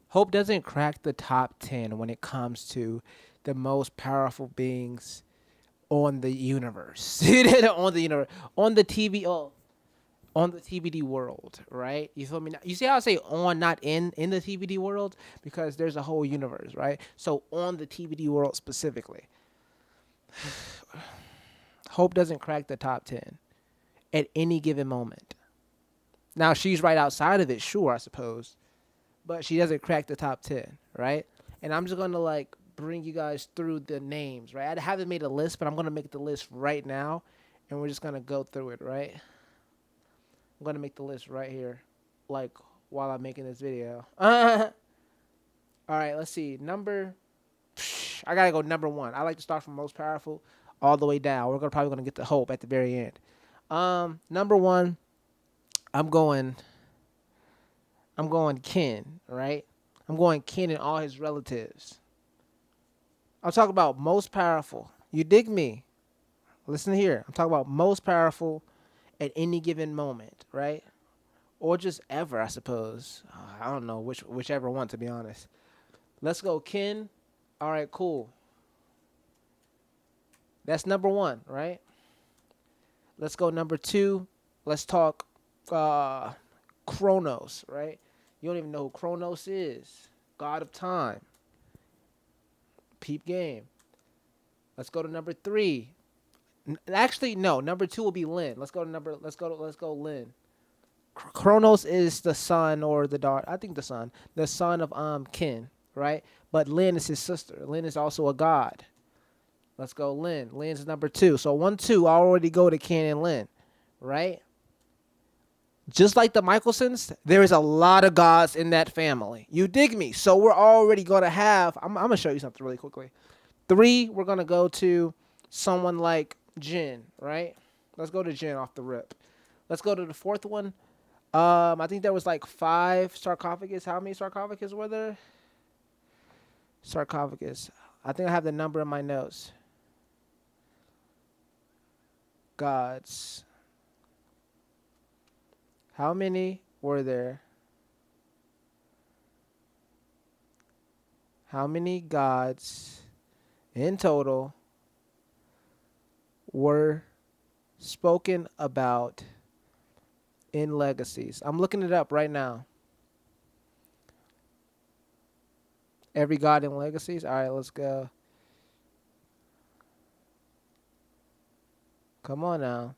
Hope doesn't crack the top 10 when it comes to the most powerful beings on the universe. On the universe. On the TV. Oh, on the TBD world, right? You feel me? You see how I say on, not in the TBD world, because there's a whole universe, right? So on the TBD world specifically, Hope doesn't crack the top 10 at any given moment. Now she's right outside of it, sure, I suppose, but she doesn't crack the top 10, right? And I'm just gonna like bring you guys through the names, right? I haven't made a list, but I'm gonna make the list right now, and we're just gonna go through it, right? I'm gonna make the list right here, like while I'm making this video. All right, let's see. I gotta go number one. I like to start from most powerful all the way down. We're gonna probably gonna get to Hope at the very end. Number one, I'm going. I'm going Ken. Right. I'm going Ken and all his relatives. I'm talking about most powerful. You dig me? Listen here. I'm talking about most powerful at any given moment, right? Or just ever, I suppose. I don't know whichever one, to be honest. Let's go, Ken. All right, cool. That's number one, right? Let's go number two. Let's talk uh, Chronos, right? You don't even know who Chronos is. God of time. Peep game. Let's go to number three. Actually, no. Number two will be Lin. Let's go Lin. Chronos is the son or the daughter. I think the son of Ken, right? But Lin is his sister. Lin is also a god. Let's go Lin. Lin's number two. So 1, 2, I already go to Ken and Lin, right? Just like the Michaelsons, there is a lot of gods in that family. You dig me? So we're already gonna have. I'm gonna show you something really quickly. Three, we're gonna go to someone like Jin, right? Let's go to Jin off the rip. Let's go to the fourth one. I think there was like 5 sarcophagus. How many sarcophagus were there? Sarcophagus. I think I have the number in my notes. Gods. How many were there? How many gods in total were spoken about in legacies? I'm looking it up right now. Every god in legacies? All right, let's go. Come on now.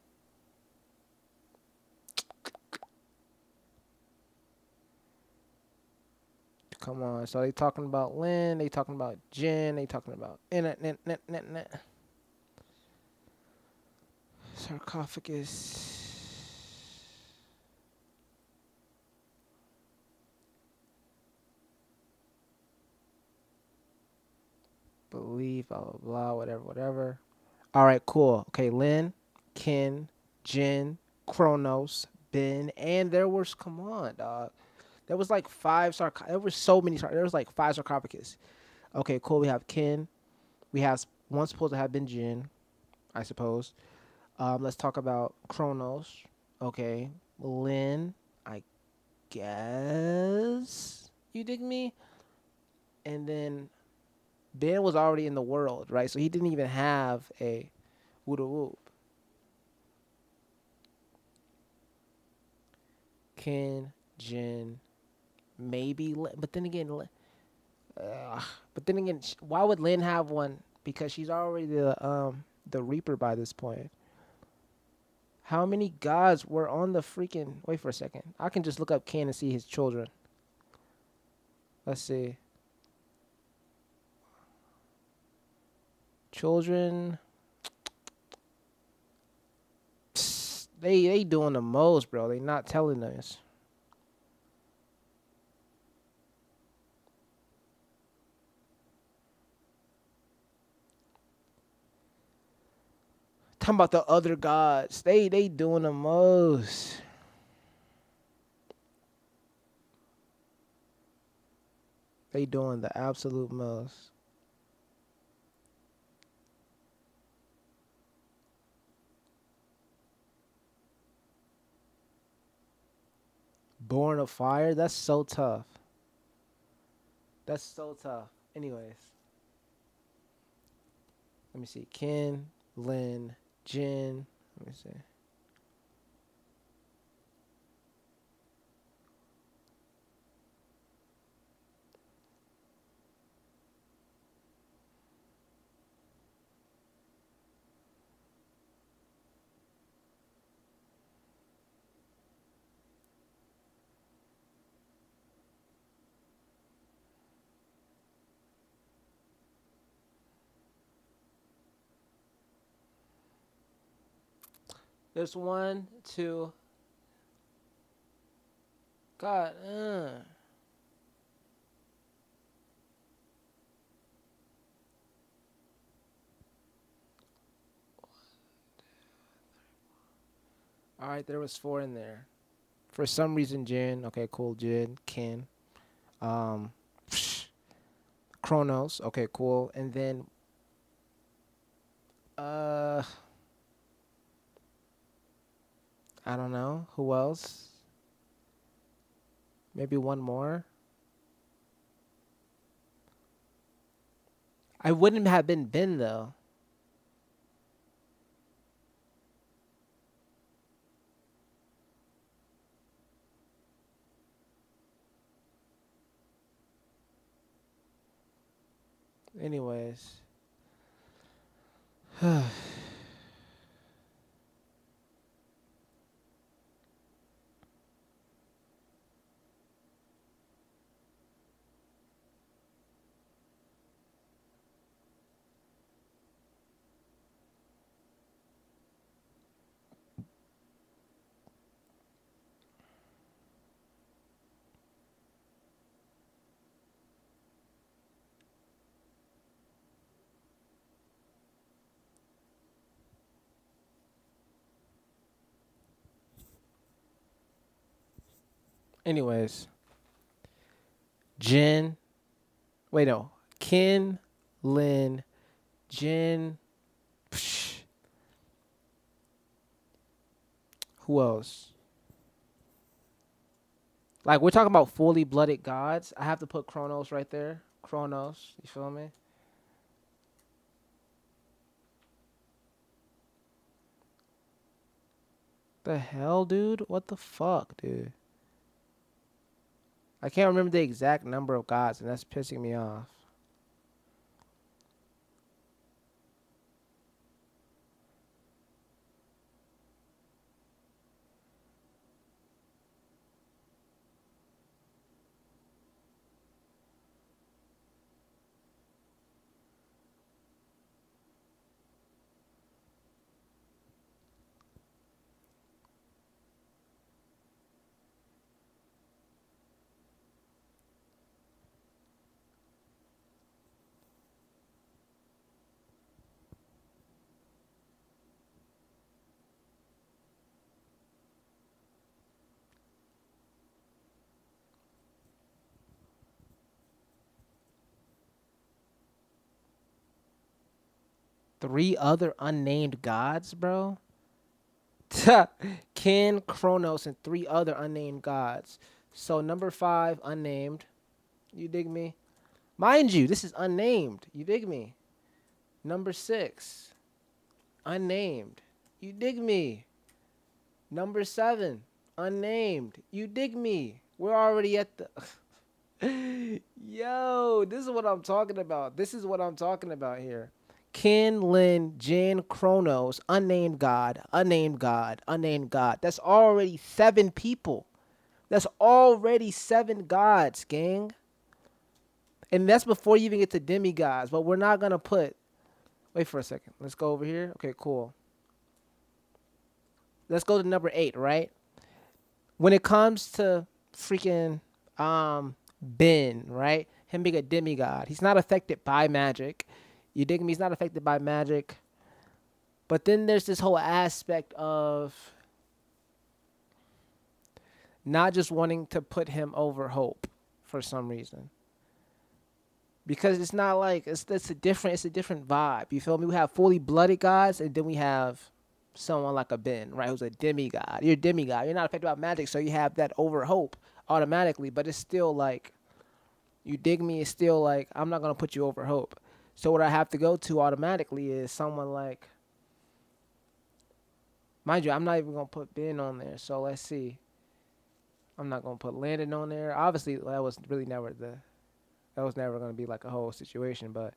Come on. So they talking about Lin, they talking about Jin, they talking about sarcophagus. Believe, blah blah blah, whatever. All right, cool. Okay, Lin, Ken, Jin, Kronos, Ben, and there was come on, dog. There was like there was so many there was like 5 sarcophagus. Okay, cool. We have Ken. We have one supposed to have been Jin, I suppose. Let's talk about Kronos. Okay, Lin, I guess. You dig me? And then Ben was already in the world, right? So he didn't even have a woota whoop. Ken, Jin, maybe, but then again, why would Lin have one? Because she's already the Reaper by this point. How many gods were on the freaking? Wait for a second. I can just look up Ken and see his children. Let's see. Children. Psst, they doing the most, bro. They not telling us. Talking about the other gods. They doing the most. They doing the absolute most. Born of Fire. That's so tough. That's so tough. Anyways, let me see. Ken, Lynn, Jin. Let me see. There's one, two. God. All right, there was four in there. For some reason, Jin. Okay, cool. Jin, Ken, um, Chronos. Okay, cool. And then, uh, I don't know who else. Maybe one more. I wouldn't have been Ben though. Anyways, anyways, Jin. Wait, no. Ken, Lin, Jin. Psh, who else? Like we're talking about fully blooded gods. I have to put Chronos right there. Chronos. You feel me? The hell, dude? What the fuck, dude? I can't remember the exact number of gods, and that's pissing me off. Three other unnamed gods, bro? Ken, Chronos, and three other unnamed gods. So number five, unnamed. You dig me? Mind you, this is unnamed. You dig me? Number six, unnamed. You dig me? Number seven, unnamed. You dig me? We're already at the. Yo, this is what I'm talking about. This is what I'm talking about here. Ken, Lin, Jin, Chronos, unnamed God, unnamed God, unnamed God. That's already seven people. That's already seven gods, gang. And that's before you even get to demigods. But we're not gonna put. Wait for a second. Let's go over here. Okay, cool. Let's go to number eight, right? When it comes to freaking Ben, right? Him being a demigod, he's not affected by magic. You dig me? He's not affected by magic. But then there's this whole aspect of not just wanting to put him over Hope for some reason. Because it's not like it's a different vibe. You feel me? We have fully blooded gods, and then we have someone like a Ben, right? Who's a demigod. You're a demigod. You're not affected by magic, so you have that over Hope automatically. But it's still like You dig me? It's still like I'm not gonna put you over Hope. So what I have to go to automatically is someone like, mind you, I'm not even gonna put Ben on there. So let's see. I'm not gonna put Landon on there. Obviously, that was never gonna be like a whole situation. But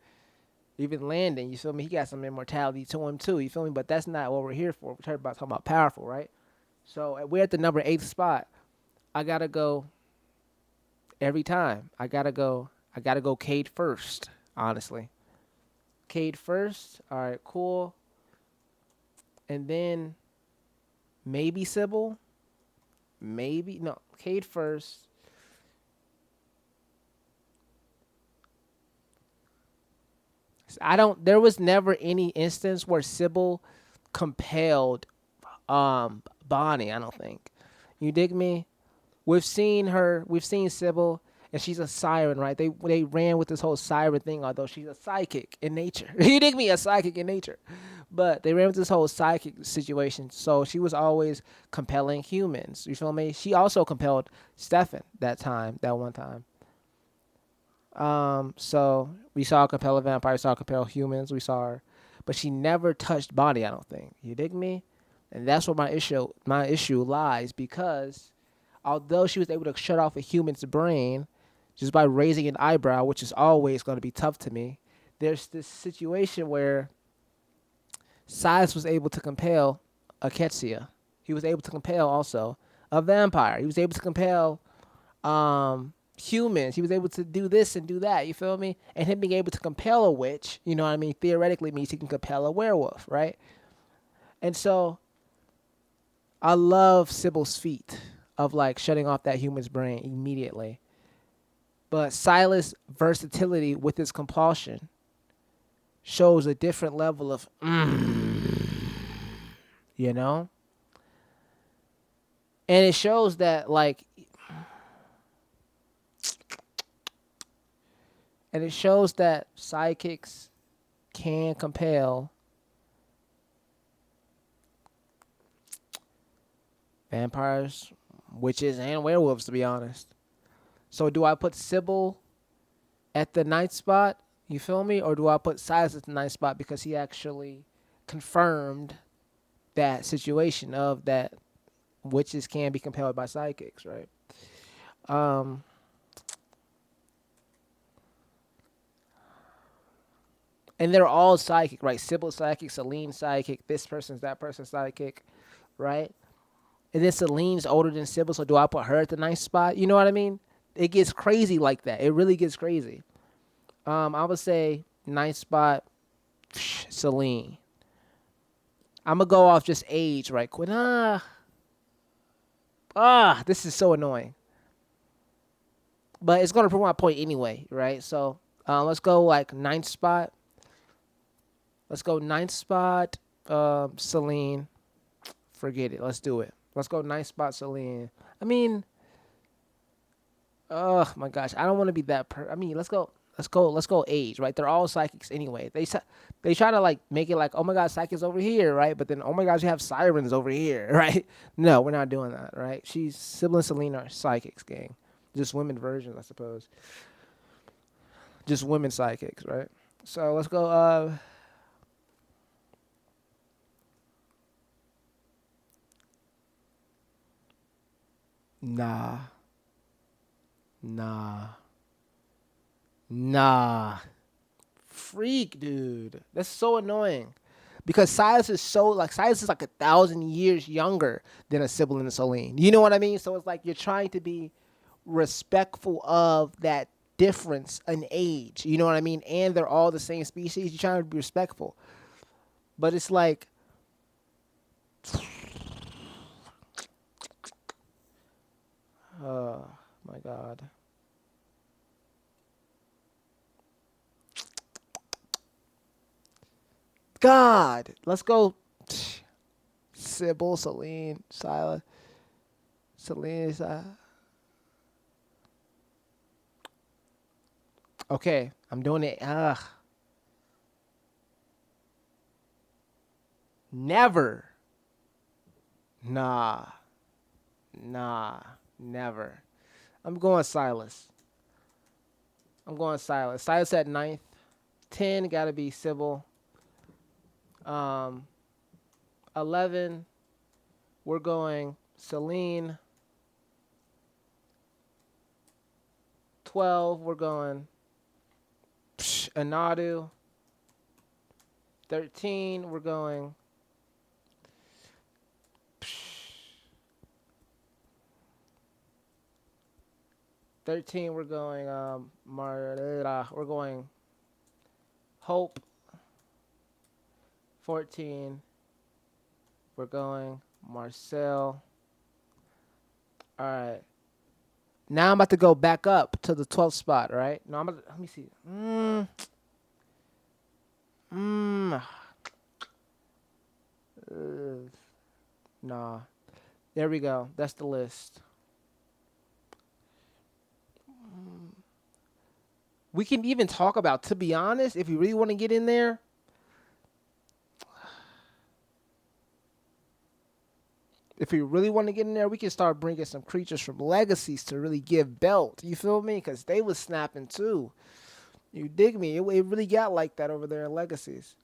even Landon, you feel me? He got some immortality to him too. You feel me? But that's not what we're here for. We're talking about powerful, right? So we're at the number 8th spot. I gotta go every time. I gotta go Cade first. Honestly, Cade first. All right, cool. And then maybe Sybil. Maybe no. Cade first. I don't. There was never any instance where Sybil compelled Bonnie. I don't think. You dig me? We've seen her. We've seen Sybil, and she's a siren, right? They ran with this whole siren thing, although she's a psychic in nature. You dig me? A psychic in nature, but they ran with this whole psychic situation. So she was always compelling humans. You feel me? She also compelled Stefan that one time. So we saw her compel a vampire, saw her compel humans. We saw her, but she never touched Bonnie. I don't think. You dig me? And that's where my issue lies because although she was able to shut off a human's brain just by raising an eyebrow, which is always going to be tough to me, there's this situation where Silas was able to compel a Ketsia. He was able to compel also a vampire. He was able to compel humans. He was able to do this and do that. You feel me? And him being able to compel a witch, you know what I mean, theoretically means he can compel a werewolf, right? And so I love Sybil's feat of like shutting off that human's brain immediately. But Silas' versatility with his compulsion shows a different level of, you know? And it shows that, like, psychics can compel vampires, witches, and werewolves, to be honest. So do I put Sybil at the 9th spot? You feel me? Or do I put Silas at the 9th spot because he actually confirmed that situation of that witches can be compelled by psychics, right? Um, and they're all psychic, right? Sybil psychic, Celine psychic, this person's that person's psychic, right? And then Celine's older than Sybil, so do I put her at the 9th spot? You know what I mean? It gets crazy like that. It really gets crazy. I would say 9th spot, Celine. I'm gonna go off just age right quick. This is so annoying. But it's gonna prove my point anyway, right? So let's go like 9th spot. Let's go 9th spot, Celine. Forget it. Let's do it. Let's go 9th spot, Celine. I mean, oh my gosh, I don't want to be that. I mean, let's go age, right? They're all psychics anyway. They try to like make it like, oh my god, psychics over here, right? But then, oh my gosh, you have sirens over here, right? No, we're not doing that, right? Sybil and Selena are psychics, gang. Just women versions, I suppose. Just women psychics, right? So let's go. Nah, nah, nah. Freak, dude. That's so annoying. Because Silas is like 1,000 years younger than a Sybil and a Celine. You know what I mean? So it's like you're trying to be respectful of that difference in age. You know what I mean? And they're all the same species. You're trying to be respectful. But it's like, oh my God. God. Let's go. Sybil, Celine, Silas, Celine, Okay, I'm doing it. Never. Nah. Nah. Never. I'm going Silas. I'm going Silas. Silas at ninth. 10 got to be Sybil. Um, 11, we're going Celine. 12, we're going Anadu. 13, we're going 13, we're going we're going Hope. 14, we're going Marcel. All right. Now I'm about to go back up to the 12th spot, right? No, let me see. Mm, nah. There we go. That's the list. We can even talk about, to be honest, if you really want to get in there, if we really want to get in there, we can start bringing some creatures from legacies to really give belt. You feel me? Because they was snapping too. You dig me? It really got like that over there in legacies.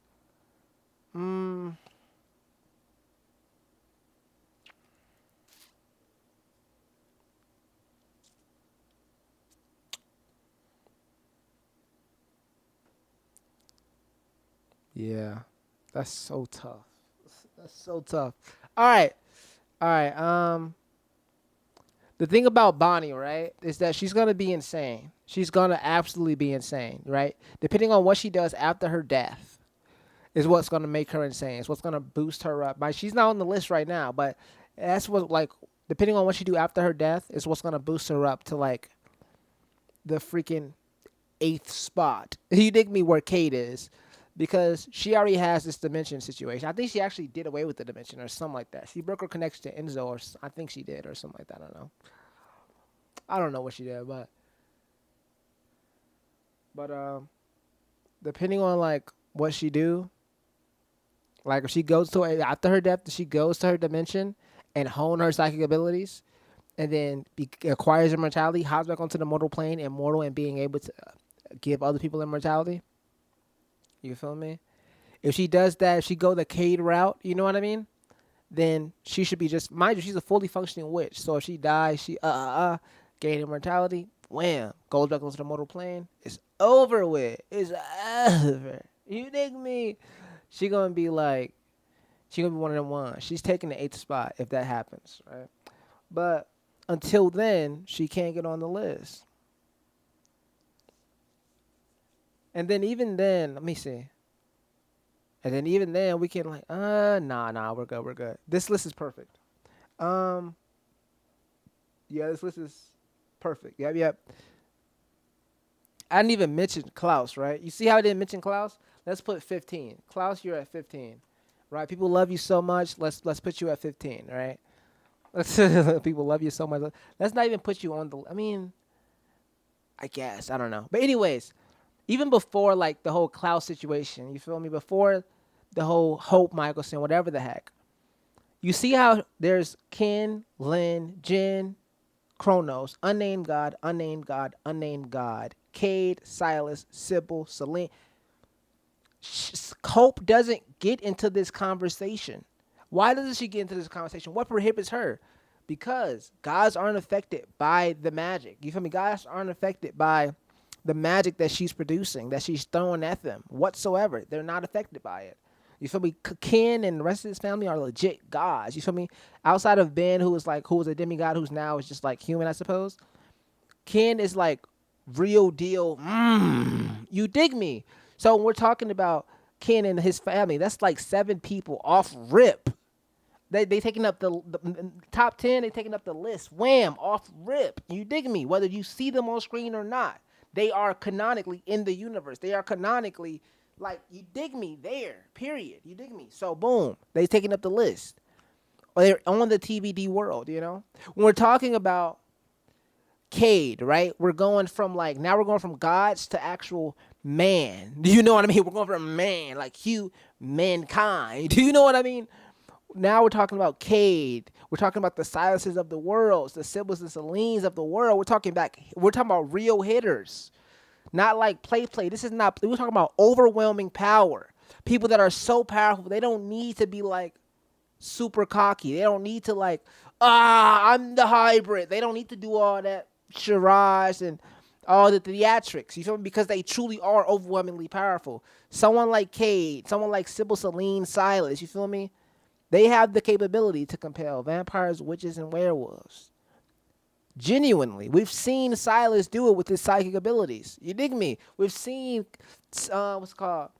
Mm, yeah, that's so tough. That's so tough. All right, all right. The thing about Bonnie, right, is that she's gonna be insane. She's gonna absolutely be insane, right? Depending on what she does after her death, is what's gonna make her insane. It's what's gonna boost her up. Like, she's not on the list right now, but that's what, like, depending on what she do after her death is what's gonna boost her up to like the freaking eighth spot. You dig me, where Kate is, because she already has this dimension situation. I think she actually did away with the dimension or something like that. She broke her connection to Enzo, or I think she did, or something like that. I don't know. I don't know what she did, but depending on like what she do, like if she goes to after her death, she goes to her dimension and hone her psychic abilities, and then acquires immortality, hops back onto the mortal plane, immortal, and being able to give other people immortality. You feel me? If she does that, if she go the Cade route, you know what I mean? Then she should be just, mind you, she's a fully functioning witch. So if she dies, she gain immortality, wham, goes back onto the mortal plane. It's over with. It's over. You dig me? She gonna be like, she gonna be one of them ones. She's taking the eighth spot if that happens, right? But until then, she can't get on the list. And then even then, let me see. And then even then, we can like, nah, we're good, we're good. This list is perfect. Um, yeah, this list is perfect. Yep, yep. I didn't even mention Klaus, right? You see how I didn't mention Klaus? Let's put 15. Klaus, you're at 15, right? People love you so much. Let's put you at 15, right? Let's people love you so much. Let's not even put you on the. I mean, I guess I don't know, but anyways, even before like the whole Klaus situation, you feel me? Before the whole Hope Mikaelson, whatever the heck, you see how there's Ken, Lynn, Jen, Kronos, unnamed God, unnamed God, unnamed God, Cade, Silas, Sybil, Celine. Hope doesn't get into this conversation. Why doesn't she get into this conversation? What prohibits her? Because gods aren't affected by the magic. You feel me? Gods aren't affected by the magic that she's producing, that she's throwing at them whatsoever. They're not affected by it. You feel me? Ken and the rest of his family are legit gods. You feel me? Outside of Ben, who was a demigod, who's now is just like human, I suppose. Ken is like real deal. You dig me? So when we're talking about Ken and his family, that's like 7 people off rip. They taking up the top 10. They taking up the list. Wham, off rip. You dig me? Whether you see them on screen or not, they are canonically in the universe. They are canonically, like, you dig me, there. Period. You dig me? So boom, they taking up the list. Or they're on the TBD world. You know, when we're talking about Cade, right? We're going from like, now we're going from gods to actual man. Do you know what I mean? We're going from man, like mankind. Do you know what I mean? Now we're talking about Cade. We're talking about the Silences of the worlds, the Sybils and Celines of the world. We're talking about real hitters. Not like play. This is not. We're talking about overwhelming power. People that are so powerful, they don't need to be like super cocky. They don't need to like, I'm the hybrid. They don't need to do all that charades and all the theatrics. You feel me? Because they truly are overwhelmingly powerful. Someone like Cade, someone like Sybil, Celine, Silas. You feel me? They have the capability to compel vampires, witches, and werewolves. Genuinely, we've seen Silas do it with his psychic abilities. You dig me? We've seen what's it called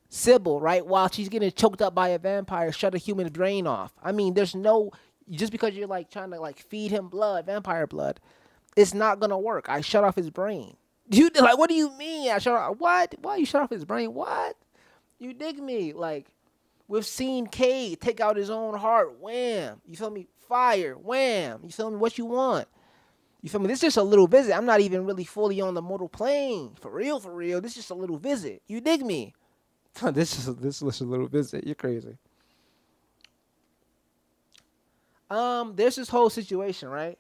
Sybil, right? While she's getting choked up by a vampire, shut a human brain off. I mean, there's no just because you're like trying to like feed him blood, vampire blood, it's not gonna work. I shut off his brain. You like, what do you mean? I shut off what? Why you shut off his brain? What? You dig me? Like we've seen Cade take out his own heart. Wham! You feel me? Fire. Wham! You feel me? What you want? You feel me? This is just a little visit. I'm not even really fully on the mortal plane. For real, for real. This is just a little visit. You dig me? This is just a little visit. You're crazy. There's this whole situation, right?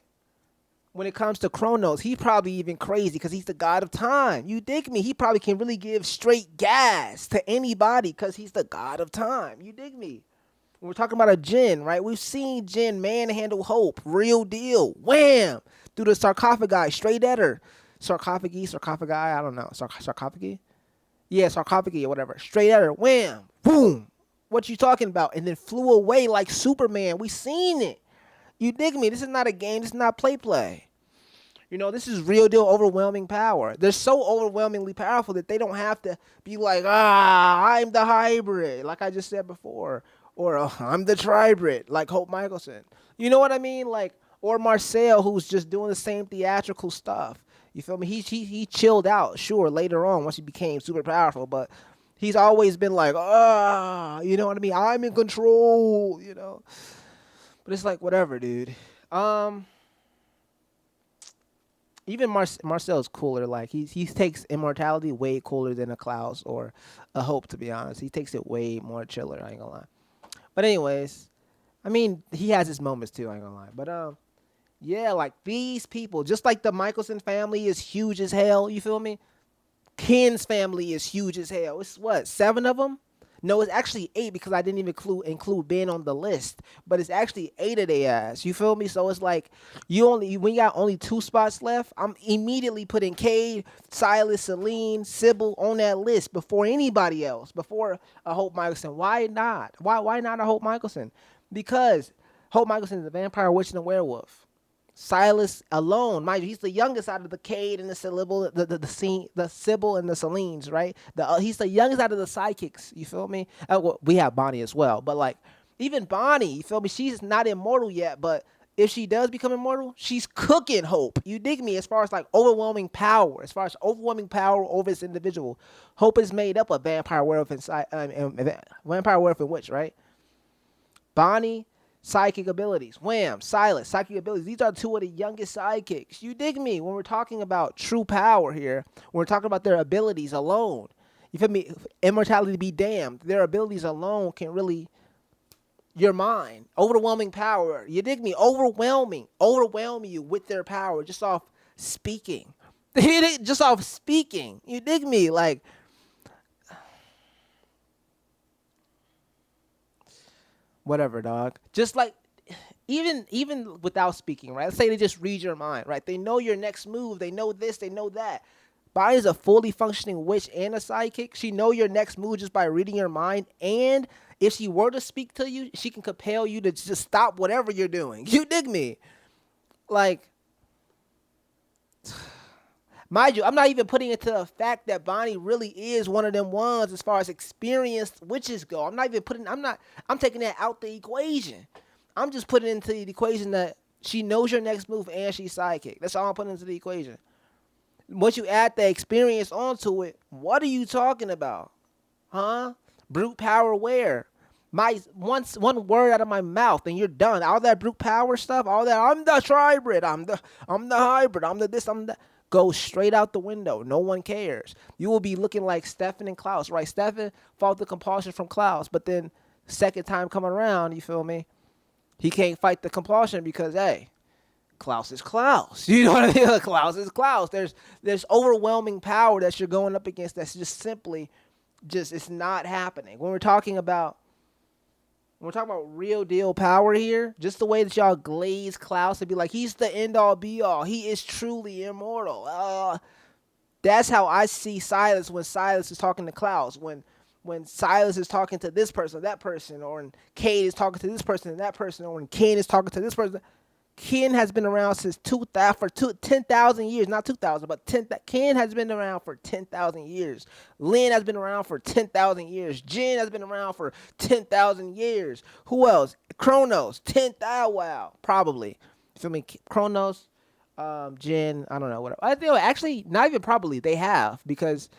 When it comes to Chronos, he's probably even crazy because he's the god of time. You dig me? He probably can really give straight gas to anybody because he's the god of time. You dig me? When we're talking about a Jinn, right? We've seen Jinn manhandle Hope, real deal. Wham! Through the sarcophagi, straight at her. Sarcophagi, I don't know. Sarcophagi? Yeah, sarcophagi or whatever. Straight at her. Wham! Boom! What you talking about? And then flew away like Superman. We seen it. You dig me? This is not a game. This is not play. You know, this is real deal overwhelming power. They're so overwhelmingly powerful that they don't have to be like, I'm the hybrid, like I just said before. Or I'm the tribrid, like Hope Mikaelson. You know what I mean? Like, or Marcel, who's just doing the same theatrical stuff. You feel me? He chilled out, sure, later on once he became super powerful, but he's always been like, you know what I mean? I'm in control, you know. But it's like whatever, dude. Even Marcel's cooler. Like he takes immortality way cooler than a Klaus or a Hope. To be honest, he takes it way more chiller. I ain't gonna lie. But anyways, I mean he has his moments too. I ain't gonna lie. But yeah, like these people, just like the Mikaelson family is huge as hell. You feel me? Ken's family is huge as hell. It's what, 7 of them? No, it's actually 8 because I didn't even include Ben on the list. But it's actually 8 of their ass. You feel me? So it's like when you got only 2 spots left, I'm immediately putting Cade, Silas, Celine, Sybil on that list before anybody else, before a Hope Mikaelson. Why not? Why not a Hope Mikaelson? Because Hope Mikaelson is a vampire, witch, and a werewolf. Silas alone, mind you, he's the youngest out of the Cade and the Sybil, the Sybil and the Celines, right? He's the youngest out of the sidekicks. You feel me? Well, we have Bonnie as well, but like even Bonnie, you feel me? She's not immortal yet, but if she does become immortal, she's cooking Hope. You dig me? As far as like overwhelming power, over this individual, Hope is made up of vampire, werewolf, vampire, werewolf, and witch, right? Bonnie. Psychic abilities. Wham. Silas. Psychic abilities. These are 2 of the youngest sidekicks. You dig me? When we're talking about true power here, when we're talking about their abilities alone, you feel me? Immortality be damned. Their abilities alone can really, your mind, overwhelming power. You dig me? Overwhelm you with their power just off speaking. Just off speaking. You dig me? Like, whatever, dog. Just like even without speaking, right? Let's say they just read your mind, right? They know your next move. They know this. They know that. Bonnie's a fully functioning witch and a sidekick. She know your next move just by reading your mind. And if she were to speak to you, she can compel you to just stop whatever you're doing. You dig me? Like, mind you, I'm not even putting into the fact that Bonnie really is one of them ones as far as experienced witches go. I'm taking that out the equation. I'm just putting into the equation that she knows your next move and she's psychic. That's all I'm putting into the equation. Once you add the experience onto it, what are you talking about? Huh? Brute power where? One word out of my mouth and you're done. All that brute power stuff, all that, I'm the tribrid, I'm the hybrid, I'm the this, I'm that. Goes straight out the window. No one cares. You will be looking like Stefan and Klaus, right? Stefan fought the compulsion from Klaus, but then second time coming around, you feel me? He can't fight the compulsion because, hey, Klaus is Klaus. You know what I mean? Like, Klaus is Klaus. There's overwhelming power that you're going up against. That's just simply, just it's not happening. When we're talking about real deal power here, just the way that y'all glaze Klaus and be like, he's the end all be all. He is truly immortal. That's how I see Silas when Silas is talking to Klaus. When Silas is talking to this person, that person, or when Cade is talking to this person and that person, or when Ken is talking to this person. Ken has been around since 10,000 years, not 2,000, but Ken has been around for 10,000 years. Lynn has been around for 10,000 years. Jen has been around for 10,000 years. Who else? Kronos, 10,000. Wow, probably. You feel me? Kronos, Jen, I don't know, whatever. I think actually not even probably they have, because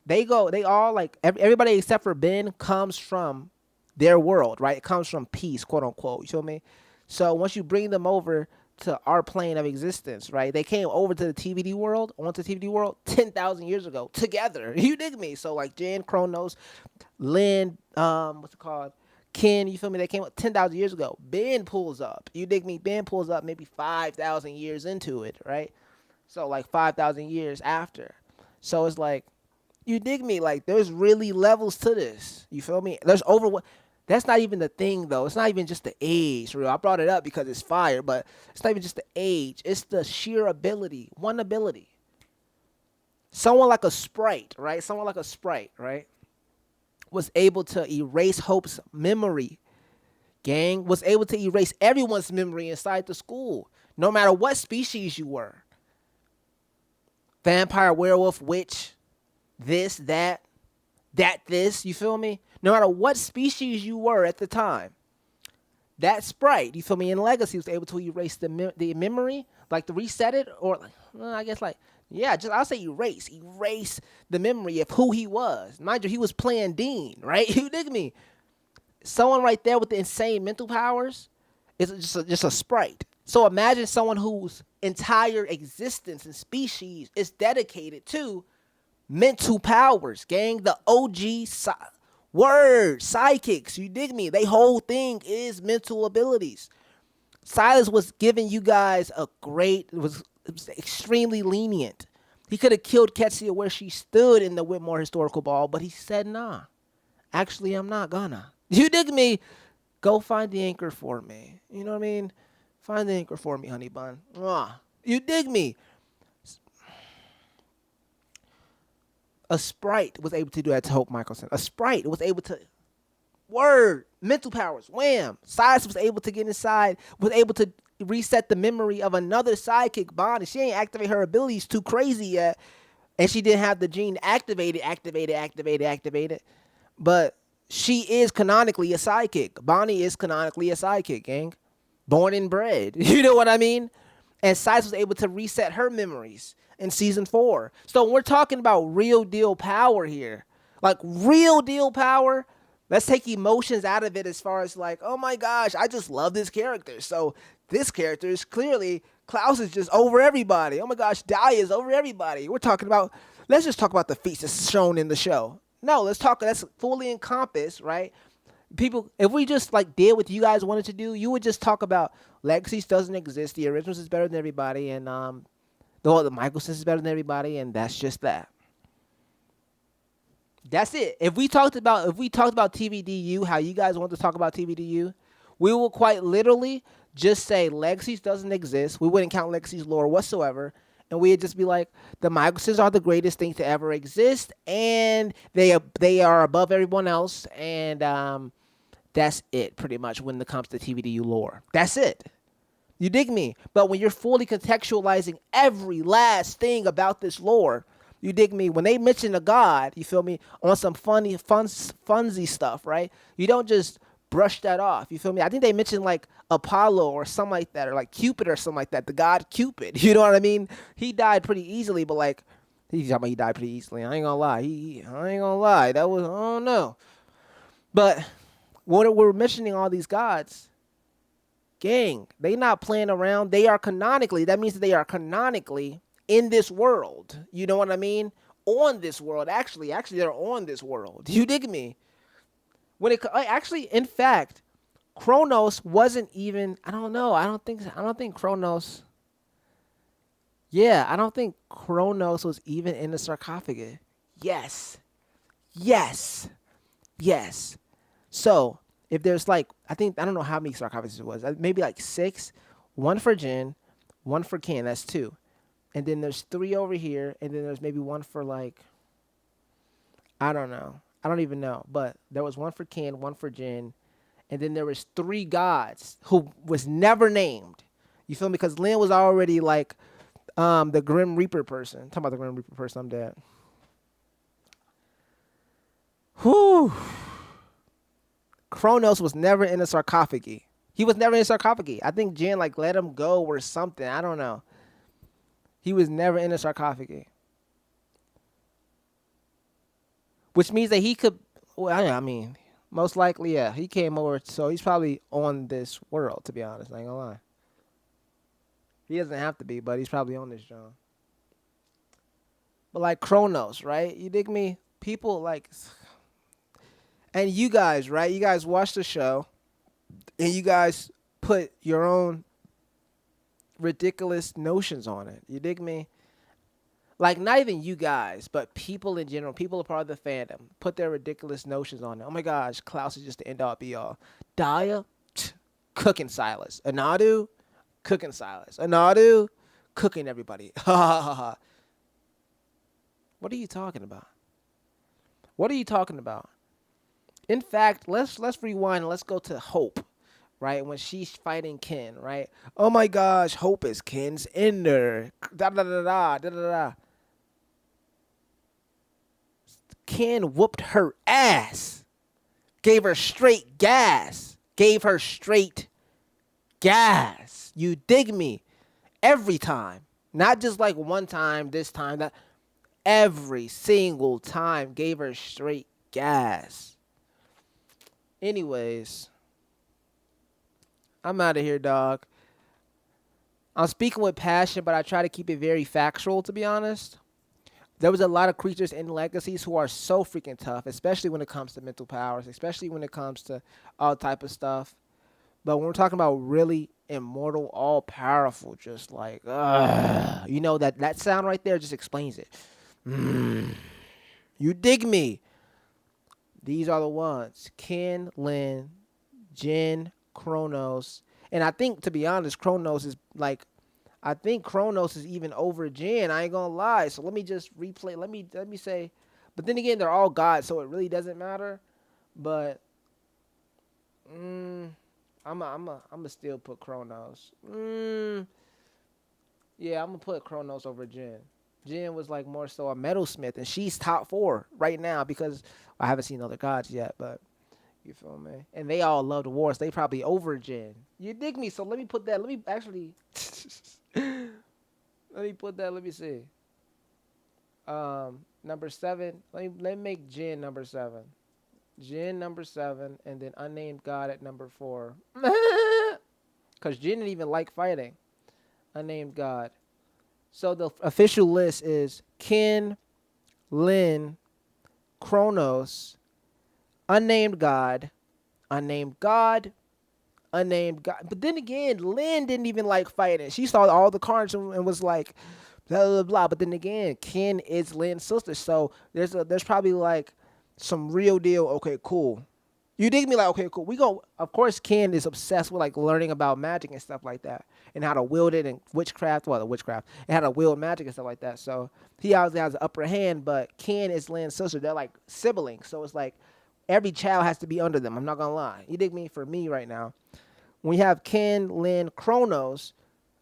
they all like everybody except for Ben comes from their world, right? It comes from peace, quote unquote. You feel me? So once you bring them over to our plane of existence, right? They came over to the TVD world, onto the TVD world 10,000 years ago together. You dig me? So like Jan, Kronos, Lynn, what's it called? Ken, you feel me? They came up 10,000 years ago. Ben pulls up. You dig me? Ben pulls up maybe 5,000 years into it, right? So like 5,000 years after. So it's like, you dig me? Like there's really levels to this. You feel me? That's not even the thing, though. It's not even just the age, for real. I brought it up because it's fire, but it's not even just the age. It's the sheer ability, one ability. Someone like a Sprite, right? Was able to erase Hope's memory, gang. Was able to erase everyone's memory inside the school, no matter what species you were. Vampire, werewolf, witch, this, that, this, you feel me? No matter what species you were at the time, that Sprite, you feel me, in Legacy was able to erase the memory, like to reset it, or like, well, I guess like, yeah, I'll say erase the memory of who he was. Mind you, he was playing Dean, right? You dig me? Someone right there with the insane mental powers is just a Sprite. So imagine someone whose entire existence and species is dedicated to mental powers, gang. The OG sidekicks, you dig me? They whole thing is mental abilities. Silas was giving you guys was extremely lenient. He could have killed Ketsia where she stood in the Whitmore Historical Ball, but he said, nah, actually, I'm not gonna. You dig me? Go find the anchor for me. You know what I mean? Find the anchor for me, honey bun. You dig me? A Sprite was able to do that to Hope Mikaelson. A Sprite was able to, mental powers, wham. Silas was able to get inside, was able to reset the memory of another sidekick, Bonnie. She ain't activate her abilities too crazy yet, and she didn't have the gene activated. But she is canonically a sidekick. Bonnie is canonically a sidekick, gang. Born and bred. You know what I mean? And Silas was able to reset her memories in season 4. So when we're talking about real deal power here, like real deal power, let's take emotions out of it as far as like, oh my gosh, I just love this character. So this character is clearly, Klaus is just over everybody. Oh my gosh, Dahlia is over everybody. Let's just talk about the feats that's shown in the show. No, let's fully encompass, right? People, if we just like did what you guys wanted to do, you would just talk about Legacies doesn't exist, the Originals is better than everybody, and the Mikaelsons is better than everybody, and that's just that. That's it. If we talked about TVDU, how you guys want to talk about TVDU, we will quite literally just say Legacies doesn't exist. We wouldn't count Legacies lore whatsoever. And we'd just be like, the Mikaelsons are the greatest thing to ever exist, and they are above everyone else, and that's it, pretty much, when it comes to TVDU lore. That's it. You dig me? But when you're fully contextualizing every last thing about this lore, you dig me? When they mention a god, you feel me, on some funsy stuff, right? You don't just brush that off. You feel me? I think they mentioned like Apollo or something like that, or like Cupid or something like that. The god Cupid. You know what I mean? He died pretty easily, but like, he's talking about he died pretty easily. I ain't gonna lie. I ain't gonna lie. That was, I don't know. But when we're mentioning all these gods, gang, they not playing around. They are canonically. That means that they are canonically in this world. You know what I mean? On this world. Actually, they're on this world. You dig me? In fact, Kronos wasn't even. I don't know. I don't think. I don't think Kronos. Yeah, I don't think Kronos was even in the sarcophagus. Yes. Yes. Yes. So if there's like, I think I don't know how many sarcophaguses it was. Maybe like six. One for Jin, one for Ken. That's two. And then there's three over here, and then there's maybe one for like, I don't know. I don't even know. But there was one for Ken, one for Jin, and then there was three gods who was never named. You feel me? Because Lin was already like the Grim Reaper person. Talking about the Grim Reaper person, I'm dead. Whew. Kronos was never in a sarcophagi. He was never in a sarcophagi. I think Jin like let him go or something. I don't know. He was never in a sarcophagi, which means that he could. Well, I mean, most likely, yeah, he came over. So he's probably on this world. To be honest, I ain't gonna lie. He doesn't have to be, but he's probably on this John. But like Kronos, right? You dig me? People like, and you guys, right? You guys watch the show, and you guys put your own ridiculous notions on it. You dig me? Like not even you guys, but people in general, people a part of the fandom, put their ridiculous notions on it. Oh my gosh, Klaus is just the end all be all. Daya, cooking Silas. Anadu, cooking Silas. Anadu, cooking everybody. Ha ha ha ha. What are you talking about? What are you talking about? In fact, let's rewind and let's go to Hope, right? When she's fighting Ken, right? Oh my gosh, Hope is Ken's ender. Da da da da da da da. Ken whooped her ass. Gave her straight gas. Gave her straight gas. You dig me? Every time. Not just like one time, this time, that every single time gave her straight gas. Anyways, I'm out of here, dog. I'm speaking with passion, but I try to keep it very factual, to be honest. There was a lot of creatures in Legacies who are so freaking tough, especially when it comes to mental powers, especially when it comes to all type of stuff. But when we're talking about really immortal, all powerful, just like, you know that sound right there just explains it. Mm. You dig me? These are the ones: Ken, Lin, Jin, Kronos, and I think to be honest, Kronos is like, I think Kronos is even over Jin. I ain't gonna lie. So let me just replay. Let me say, but then again, they're all gods, so it really doesn't matter. But I'm still put Kronos. Yeah, I'm gonna put Kronos over Jin. Jin was like more so a metalsmith, and she's top four right now because I haven't seen other gods yet, but you feel me? And they all love the wars. They probably over Jin. You dig me? So let me put that. Let me actually. Let me put that. Let me see. Number seven. Let me make Jin number seven. Jin number seven, and then unnamed god at number four. Cause Jin didn't even like fighting. Unnamed god. So the official list is Ken, Lin, Kronos, unnamed god, unnamed god, unnamed god. But then again, Lin didn't even like fighting. She saw all the cards and was like, blah blah blah. But then again, Ken is Lin's sister, so there's probably like some real deal. Okay, cool. You dig me? Like, okay, cool. We go. Of course, Ken is obsessed with like learning about magic and stuff like that, and how to wield it and witchcraft. Well, the witchcraft and how to wield magic and stuff like that. So he obviously has the upper hand. But Ken is Lin's sister. They're like siblings. So it's like every child has to be under them. I'm not gonna lie. You dig me? For me right now, when you have Ken, Lin, Kronos,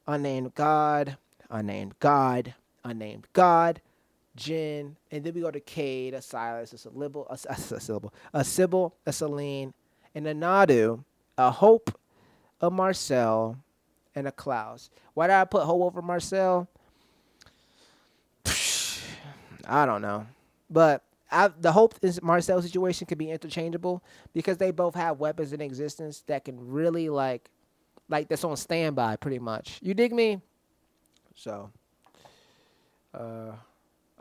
unnamed god, unnamed god, unnamed god, Jin, and then we go to Cade, a Silas, a Syllable, a Sybil, a Celine, and a Nadu, a Hope, a Marcel, and a Klaus. Why did I put Hope over Marcel? I don't know. But the Hope and Marcel situation could be interchangeable because they both have weapons in existence that can really like that's on standby pretty much. You dig me? So, uh,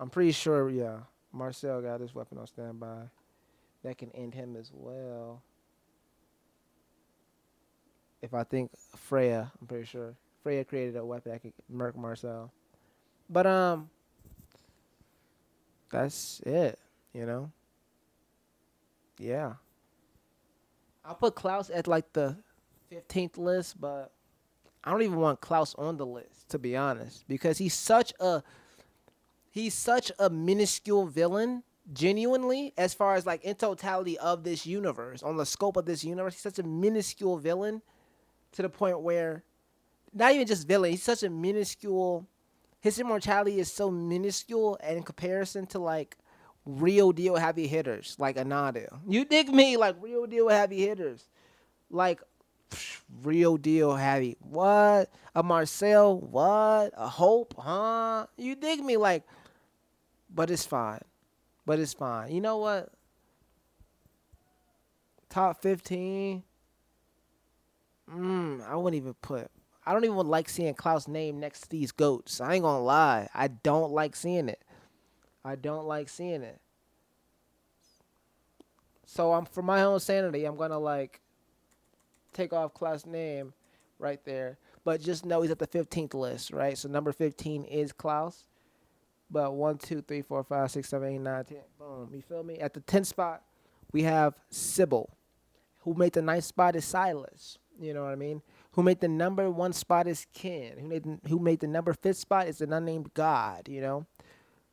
I'm pretty sure, yeah, Marcel got his weapon on standby. That can end him as well. If I think Freya, I'm pretty sure Freya created a weapon that could murk Marcel. But that's it. You know. Yeah. I'll put Klaus at like the 15th list, but I don't even want Klaus on the list to be honest, because he's such a minuscule villain. Genuinely, as far as like in totality of this universe, on the scope of this universe, he's such a minuscule villain to the point where not even just villain. He's such a minuscule. His immortality is so minuscule in comparison to like real deal heavy hitters like Anadu. You dig me? Like real deal heavy hitters. Like real deal heavy. What? A Marcel? What? A Hope? Huh? You dig me? Like, but it's fine. But it's fine. You know what? Top 15. I wouldn't even put. I don't even like seeing Klaus' name next to these goats. I ain't gonna lie. I don't like seeing it. I don't like seeing it. So I'm for my own sanity, I'm gonna like take off Klaus' name right there. But just know he's at the 15th list, right? So number 15 is Klaus. But 1, 2, 3, 4, 5, 6, 7, 8, 9, 10. Boom. You feel me? At the 10th spot, we have Sybil. Who made the ninth spot is Silas. You know what I mean? Who made the number one spot is Ken. Who made the number fifth spot is an unnamed God. You know,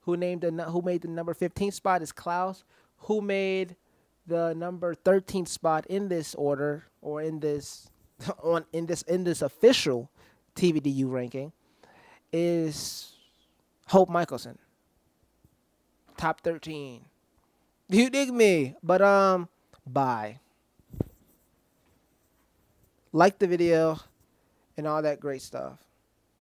who made the number 15th spot is Klaus. Who made the number 13th spot in this order or in this in this official TVDU ranking is Hope Mikaelson, top 13. You dig me? But bye. Like the video and all that great stuff.